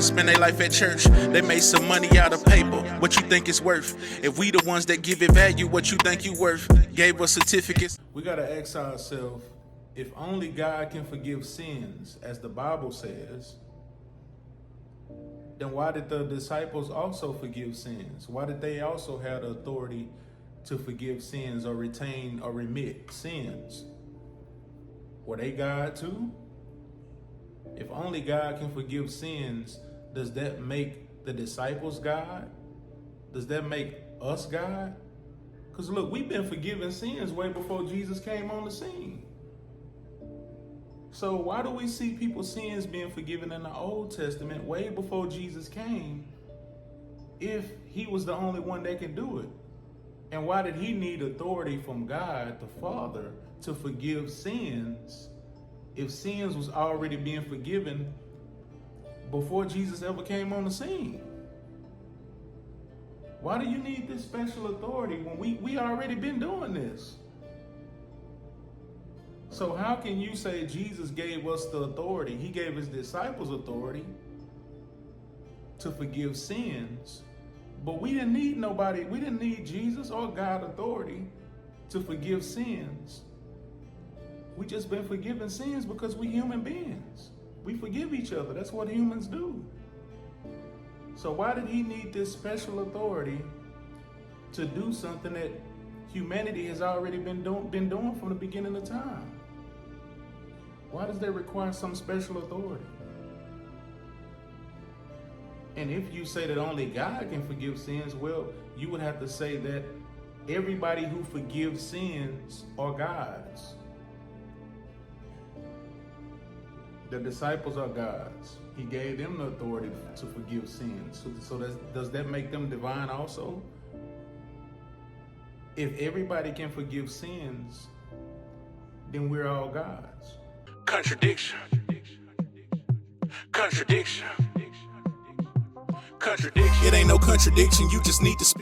spend their life at church. They made some money out of paper. What you think it's worth? If we the ones that give it value, what you think you worth? Gave us certificates. We gotta ask ourselves, if only God can forgive sins, as the Bible says, then why did the disciples also forgive sins? Why did they also have the authority to forgive sins or retain or remit sins? Were they God too? If only God can forgive sins, does that make the disciples God? Does that make us God? Because look, we've been forgiving sins way before Jesus came on the scene. So why do we see people's sins being forgiven in the Old Testament way before Jesus came if he was the only one that can do it? And why did he need authority from God the Father to forgive sins if sins was already being forgiven before Jesus ever came on the scene? Why do you need this special authority when we already been doing this? So how can you say Jesus gave us the authority? He gave his disciples authority to forgive sins, but we didn't need nobody. We didn't need Jesus or God authority to forgive sins. We just been forgiving sins because we human beings. We forgive each other. That's what humans do. So why did he need this special authority to do something that humanity has already been doing from the beginning of time? Why does that require some special authority? And if you say that only God can forgive sins, well, you would have to say that everybody who forgives sins are gods. The disciples are gods. He gave them the authority to forgive sins. So does that make them divine also? If everybody can forgive sins, then we're all gods. Contradiction. Contradiction. Contradiction. It ain't no contradiction, you just need to speak.